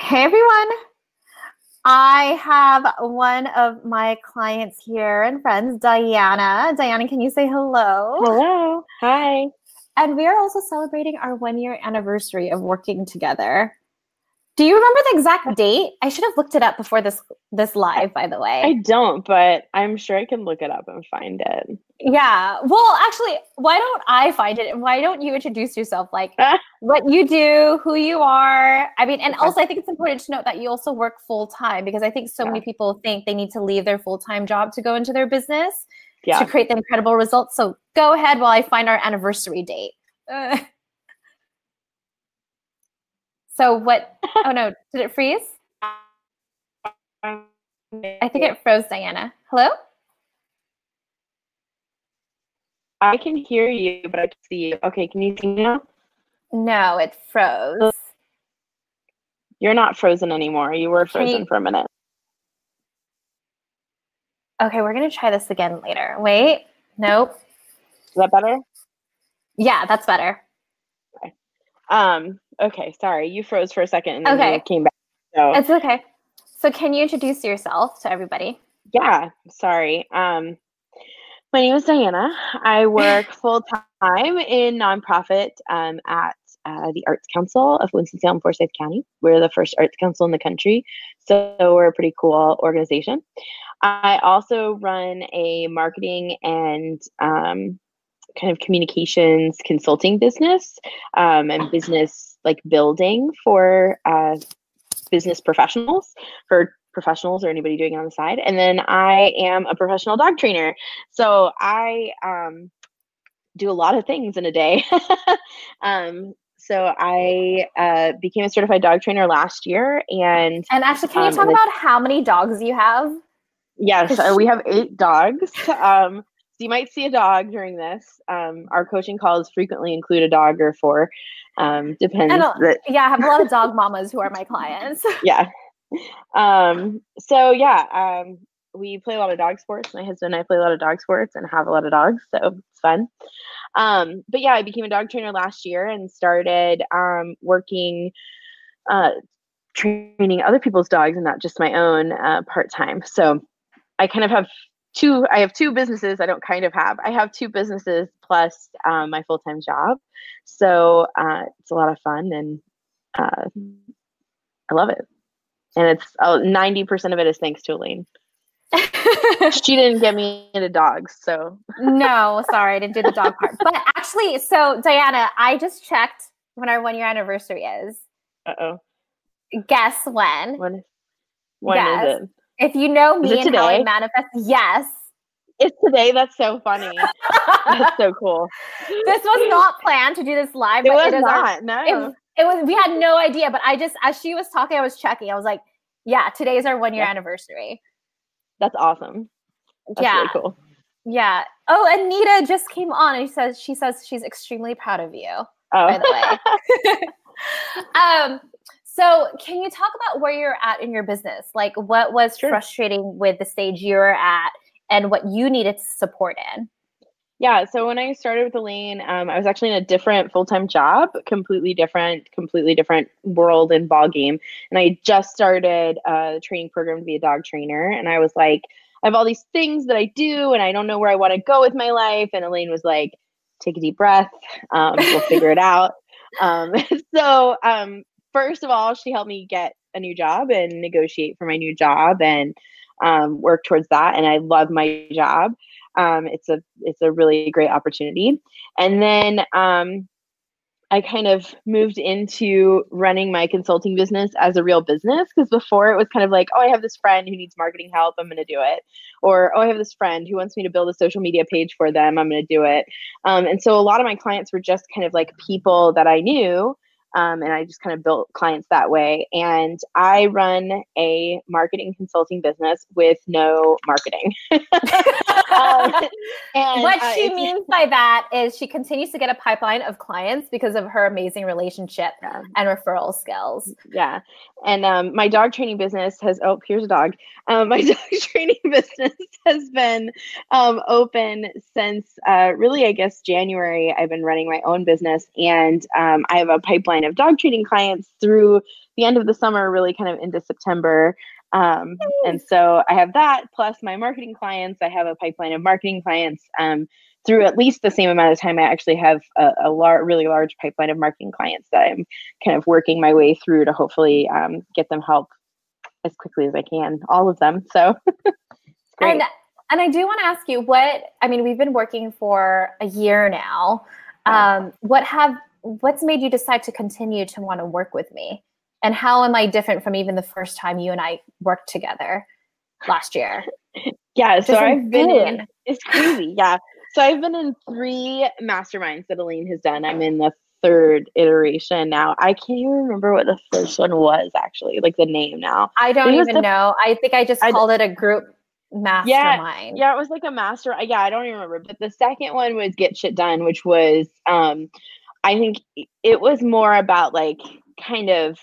Hey everyone. I have one of my clients here and friends, Diana. Diana, can you say hello? Hello. Hi. And we are also celebrating our 1 year anniversary of working together. Do you remember the exact date? I should have looked it up before this I, live, by the I way. don't, but I'm sure I can look it up and find it. Yeah. Well, actually, why don't I find it? And why don't you introduce yourself? Like Ah, what you do, who you are. I mean, and okay. also I think it's important to note that you also work full time because I think so Yeah. many people think they need to leave their full time job to go into their business to Yeah. create the incredible results. So go ahead while I find our anniversary date. Uh, so what? Oh no, did it freeze? I think it froze, Diana. Hello? I can hear you, but I can see you. Okay, can you see me now? No, it froze. You're not frozen anymore. You were Can you? frozen for a minute. Okay, we're gonna try this again later. Wait. Nope. Is that better? Yeah, that's better. Okay. Okay, sorry. You froze for a second and then you Okay, came back. So it's okay. So can you introduce yourself to everybody? yeah, sorry. My name is Diana. I work full time in nonprofit at the Arts Council of Winston-Salem, Forsyth County. We're the first arts council in the country, so we're a pretty cool organization. I also run a marketing and kind of communications consulting business and business like building for business professionals, for professionals or anybody doing it on the side. And then I am a professional dog trainer. So I do a lot of things in a day. So I became a certified dog trainer last year, And actually, can you talk and about how many dogs you have? yes, Because we have 8 dogs. So you might see a dog during this. Our coaching calls frequently include a dog or four. and Depends. That yeah, I have a lot of dog mamas who are my clients. yeah. So yeah, we play a lot of dog sports. My husband and I play a lot of dog sports and have a lot of dogs, so it's fun. But yeah, I became a dog trainer last year and started working, uh, training other people's dogs and not just my own part time. So I kind of have two. I have two businesses. I don't kind of have. I have two businesses plus my full time job. So it's a lot of fun and uh, I love it. And it's 90% of it is thanks to Elaine. She didn't get me into dogs, so No, sorry, I didn't do the dog part. But actually, so Diana, I just checked when our 1 year anniversary is. uh-oh. Guess when? When is Guess. it? If you know Is me it and how I today? manifest, yes. It's today. That's so funny. That's so cool. This was not planned to do this live, It but was it is our not. No. it was we had no idea, but I just as she was talking, I was checking. I was like, yeah, today is our 1 year Yeah. anniversary. That's awesome. That's Yeah. really cool. Yeah. Oh, Anita just came on and she says she's extremely proud of you, by the Oh. way. So can you talk about where you're at in your business? Like what was Sure. frustrating with the stage you're at and what you needed support in? Yeah, so when I started with Elaine, I was actually in a different full-time job, completely different world and ball game. And I just started a training program to be a dog trainer. And I was like, I have all these things that I do, and I don't know where I want to go with my life. And Elaine was like, take a deep breath. We'll figure it out. Um, so first of all, she helped me get a new job and negotiate for my new job and work towards that. And I love my job. It's a really great opportunity. And then I kind of moved into running my consulting business as a real business because before it was kind of like, oh, I have this friend who needs marketing help, I'm going to do it. Or, oh, I have this friend who wants me to build a social media page for them, I'm going to do it. And so a lot of my clients were just kind of like people that I knew. And I just kind of built clients that way. And I run a marketing consulting business with no marketing. And what she means by that is she continues to get a pipeline of clients because of her amazing relationship and referral skills. Yeah. And my dog training business has, oh, here's a dog. My dog training business has been open since really, I guess, January. I've been running my own business, and I have a pipeline of dog training clients through the end of the summer, really kind of into September. And so I have that plus my marketing clients. I have a pipeline of marketing clients through at least the same amount of time. I actually have a really large pipeline of marketing clients that I'm kind of working my way through to hopefully get them help as quickly as I can, all of them. So it's great. And I do want to ask you we've been working for a year now. What's made you decide to continue to want to work with me? And how am I different from even the first time you and I worked together last year? Yeah, so I've been in, it's crazy. Yeah. So I've been in 3 masterminds that Elaine has done. I'm in the 3rd iteration now. I can't even remember what the first one was actually, like the name now. I don't even know. I think I just called it a group mastermind. Yeah, it was like a master. Yeah, I don't even remember. But the second one was Get Shit Done, which was, I think it was more about like kind of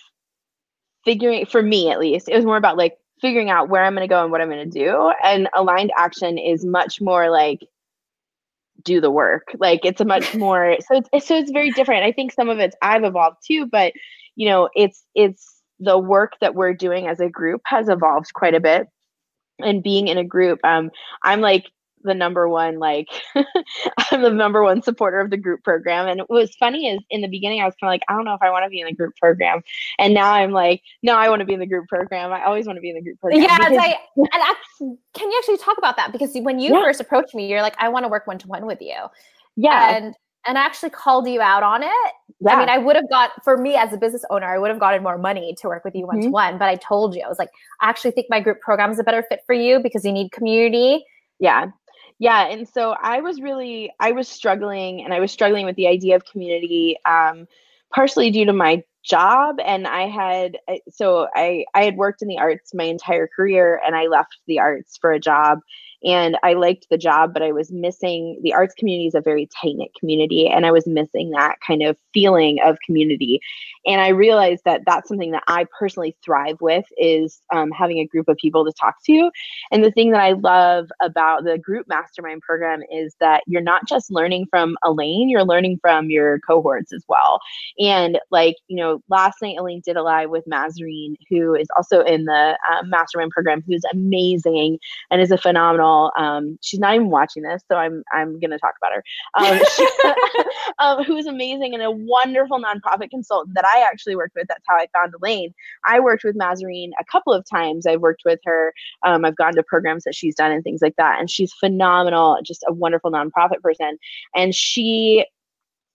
figuring, for me at least, it was more about like figuring out where I'm going to go and what I'm going to do. And aligned action is much more like do the work. Like it's a much more, so it's very different. I think some of it's I've evolved too, but you know, it's the work that we're doing as a group has evolved quite a bit. And being in a group, I'm like the number one, like I'm the number one supporter of the group program. And what was funny is in the beginning, I was kind of like, I don't know if I want to be in the group program. And now I'm like, no, I want to be in the group program. I always want to be in the group program. Yeah. Can you actually talk about that? Because when you first approached me, you're like, I want to work one-to-one with you. Yeah. And I actually called you out on it. Yeah. I mean, I would have for me as a business owner, I would have gotten more money to work with you one-to-one, but I told you, I was like, I actually think my group program is a better fit for you because you need community. Yeah. Yeah. And so I was struggling with the idea of community, partially due to my job. And I had worked in the arts my entire career, and I left the arts for a job. And I liked the job, but I was missing, the arts community is a very tight-knit community, and I was missing that kind of feeling of community. And I realized that that's something that I personally thrive with, is having a group of people to talk to. And the thing that I love about the group mastermind program is that you're not just learning from Elaine, you're learning from your cohorts as well. And like, you know, last night Elaine did a live with Mazarine, who is also in the mastermind program, who's amazing and is a phenomenal. She's not even watching this, so I'm gonna talk about her. Who's amazing and a wonderful nonprofit consultant that I actually worked with. That's how I found Elaine. I worked with Mazarine a couple of times. I've worked with her. I've gone to programs that she's done and things like that, and she's phenomenal, just a wonderful nonprofit person. And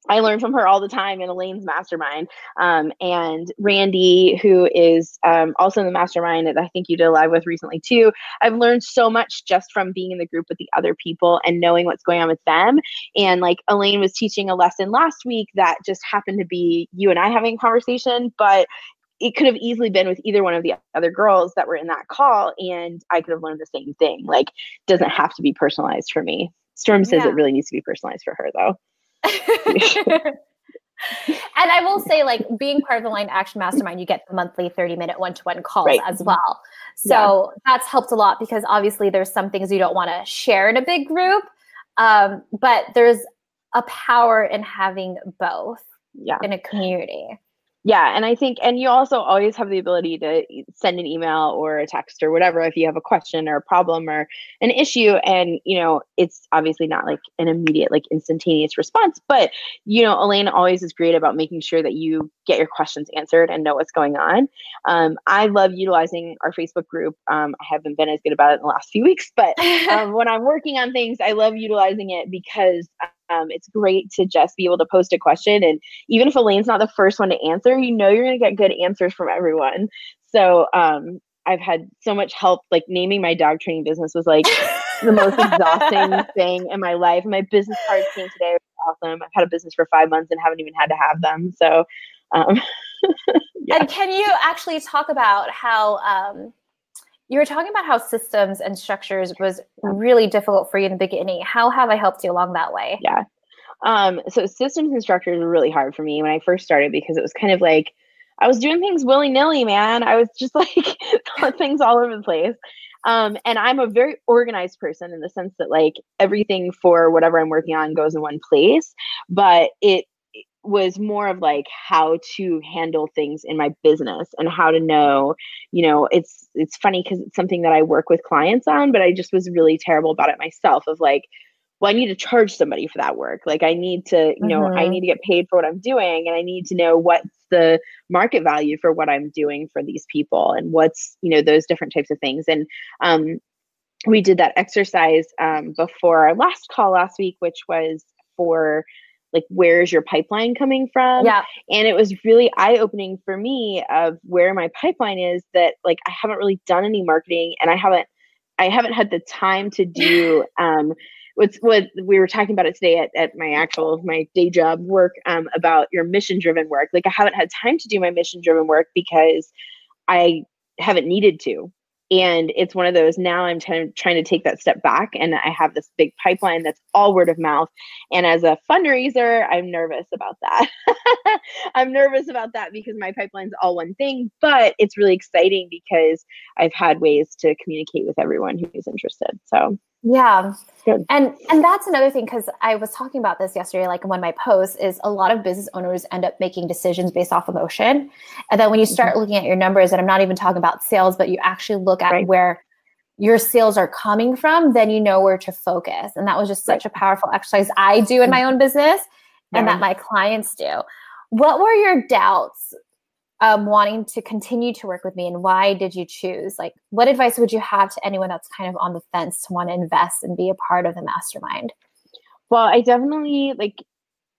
I learn from her all the time in Elaine's mastermind. And Randy, who is also in the mastermind that I think you did a live with recently too. I've learned so much just from being in the group with the other people and knowing what's going on with them. And like Elaine was teaching a lesson last week that just happened to be you and I having a conversation, but it could have easily been with either one of the other girls that were in that call, and I could have learned the same thing. Like, it doesn't have to be personalized for me. Storm says it really needs to be personalized for her though. And I will say, like, being part of the Aligned Action Mastermind, you get the monthly 30-minute one-to-one calls as well. So that's helped a lot, because obviously there's some things you don't want to share in a big group, but there's a power in having both in a community. Yeah. And I think, and you also always have the ability to send an email or a text or whatever if you have a question or a problem or an issue. And, you know, it's obviously not like an immediate, like instantaneous response, but, you know, Elaine always is great about making sure that you get your questions answered and know what's going on. I love utilizing our Facebook group. I haven't been as good about it in the last few weeks, but when I'm working on things, I love utilizing it because it's great to just be able to post a question. And even if Elaine's not the first one to answer, you know you're going to get good answers from everyone. So I've had so much help. Like naming my dog training business was like the most exhausting thing in my life. My business cards came today. It was awesome. I've had a business for 5 months and haven't even had to have them. So And can you actually talk about how you were talking about how systems and structures was really difficult for you in the beginning. How have I helped you along that way? Yeah. So systems and structures were really hard for me when I first started because it was kind of like I was doing things willy-nilly, man. I was just like things all over the place. And I'm a very organized person in the sense that like everything for whatever I'm working on goes in one place, but it was more of like how to handle things in my business and how to know, it's funny because it's something that I work with clients on, but I just was really terrible about it myself of like, well, I need to charge somebody for that work. Like I need to, I need to get paid for what I'm doing, and I need to know what's the market value for what I'm doing for these people and what's, those different types of things. And we did that exercise before our last call last week, which was for like, where's your pipeline coming from? Yeah. And it was really eye-opening for me of where my pipeline is, that like I haven't really done any marketing, and I haven't had the time to do what we were talking about it today at my day job work about your mission driven work. Like I haven't had time to do my mission driven work because I haven't needed to. And it's one of those, now I'm trying to take that step back, and I have this big pipeline that's all word of mouth. And as a fundraiser, I'm nervous about that. I'm nervous about that because my pipeline's all one thing, but it's really exciting because I've had ways to communicate with everyone who's interested. So yeah. Good. And that's another thing, because I was talking about this yesterday, like in one of my posts, is a lot of business owners end up making decisions based off emotion. And then when you start looking at your numbers, and I'm not even talking about sales, but you actually look at where your sales are coming from, then you know where to focus. And that was just such a powerful exercise I do in my own business and that my clients do. What were your doubts wanting to continue to work with me, and why did you choose? Like, what advice would you have to anyone that's kind of on the fence to want to invest and be a part of the mastermind? Well, I definitely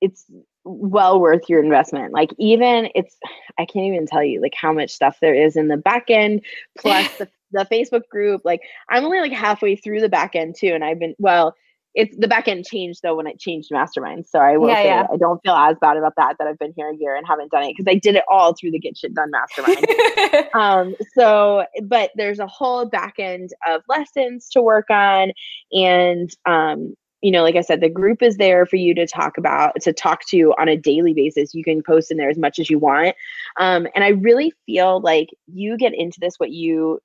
it's well worth your investment. Like I can't even tell you like how much stuff there is in the back end, plus the Facebook group. Like I'm only like halfway through the back end too. And it's the back end changed though when I changed mastermind. So I will say I don't feel as bad about that I've been here a year and haven't done it, because I did it all through the Get Shit Done mastermind. But there's a whole back end of lessons to work on. And, like I said, the group is there for you to talk to on a daily basis. You can post in there as much as you want. And I really feel like you get into this what you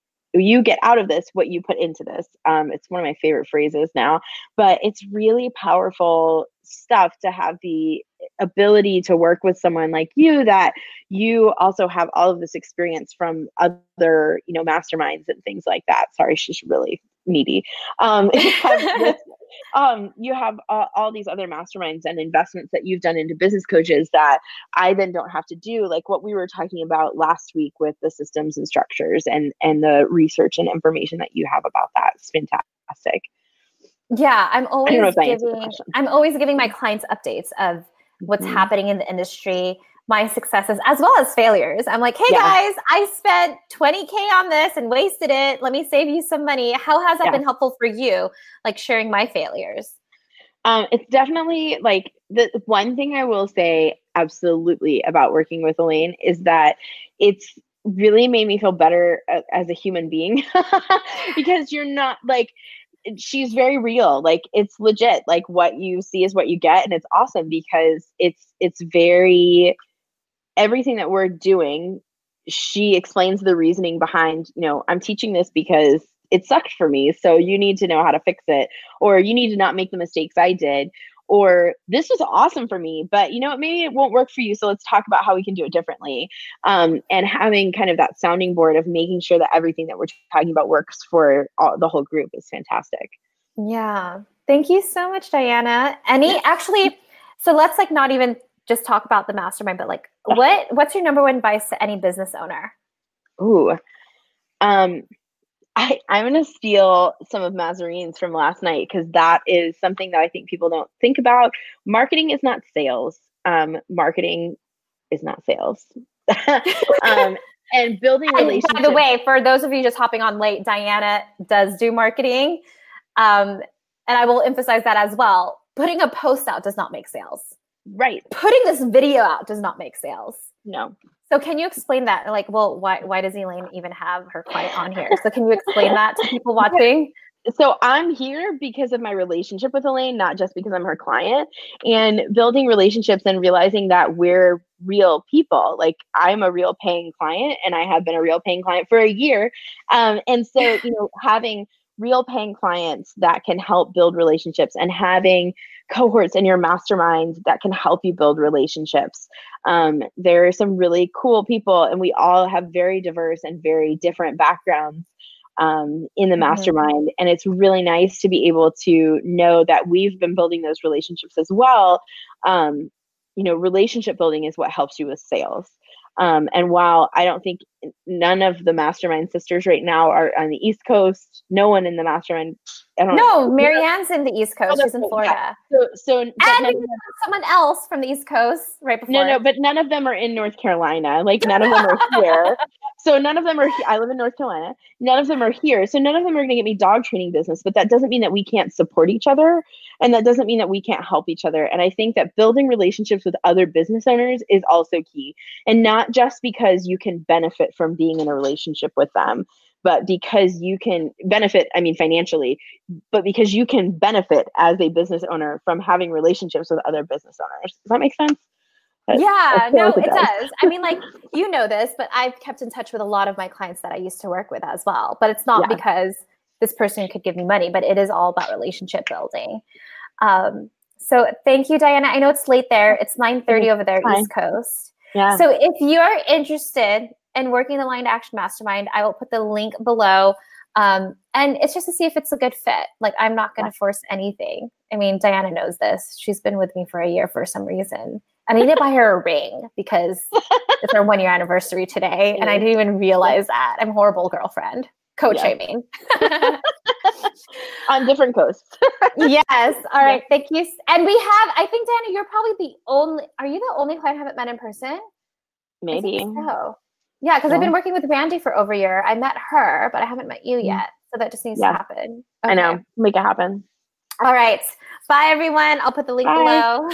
get out of this what you put into this. It's one of my favorite phrases now, but it's really powerful stuff to have the ability to work with someone like you, that you also have all of this experience from other, masterminds and things like that. Sorry, she's really needy. You have all these other masterminds and investments that you've done into business coaches that I then don't have to do, like what we were talking about last week with the systems and structures and the research and information that you have about that. It's fantastic. Yeah, I'm always giving my clients updates of what's happening in the industry, my successes as well as failures. I'm like, hey guys, I spent $20K on this and wasted it. Let me save you some money. How has that been helpful for you? Like sharing my failures. It's definitely like the one thing I will say absolutely about working with Elaine is that it's really made me feel better as a human being because you're not like, she's very real. Like it's legit. Like what you see is what you get. And it's awesome because it's very, everything that we're doing, she explains the reasoning behind, I'm teaching this because it sucked for me. So you need to know how to fix it, or you need to not make the mistakes I did, or this was awesome for me, but maybe it won't work for you. So let's talk about how we can do it differently. And having kind of that sounding board of making sure that everything that we're talking about works for the whole group is fantastic. Yeah. Thank you so much, Diana. So let's like not even just talk about the mastermind, but like what's your number one advice to any business owner? Ooh. I'm going to steal some of Mazarine's from last night, because that is something that I think people don't think about. Marketing is not sales. Marketing is not sales. And building relationships. By the way, for those of you just hopping on late, Diana does do marketing. And I will emphasize that as well. Putting a post out does not make sales. Right. Putting this video out does not make sales. No. So can you explain that? Like, well, why does Elaine even have her client on here? So can you explain that to people watching? So I'm here because of my relationship with Elaine, not just because I'm her client, and building relationships and realizing that we're real people. Like I'm a real paying client and I have been a real paying client for a year. And so, having real paying clients that can help build relationships and having cohorts in your mastermind that can help you build relationships. There are some really cool people and we all have very diverse and very different backgrounds in the mastermind. And it's really nice to be able to know that we've been building those relationships as well. Relationship building is what helps you with sales. And while I don't think none of the mastermind sisters right now are on the East Coast, no one in the mastermind. No, Marianne's in the East Coast. She's in Florida. Yeah. So and someone else from the East Coast right before. No, but none of them are in North Carolina. Like none of them are here. So none of them are. I live in North Carolina. None of them are here. So none of them are going to get me dog training business. But that doesn't mean that we can't support each other, and that doesn't mean that we can't help each other. And I think that building relationships with other business owners is also key, and not just because you can benefit from being in a relationship with them, but because you can benefit, financially, but because you can benefit as a business owner from having relationships with other business owners. Does that make sense? Yeah, no, it does. I mean, like, you know this, but I've kept in touch with a lot of my clients that I used to work with as well. But it's not because this person could give me money, but it is all about relationship building. So thank you, Diana. I know it's late there. It's 9:30 over there, East Coast. Yeah. So if you're interested in working the Aligned Action Mastermind, I will put the link below. And it's just to see if it's a good fit. Like, I'm not going to force anything. I mean, Diana knows this. She's been with me for a year for some reason. And I need to buy her a ring because it's our 1 year anniversary today. And I didn't even realize that. I'm a horrible girlfriend. Coach, I mean. On different coasts. Yes. All right. Thank you. And we have, I think, Diana, you're probably are you the only client I haven't met in person? Maybe. So. Yeah, because I've been working with Randy for over a year. I met her, but I haven't met you yet. So that just needs to happen. Okay. I know. Make it happen. All right. Bye, everyone. I'll put the link below.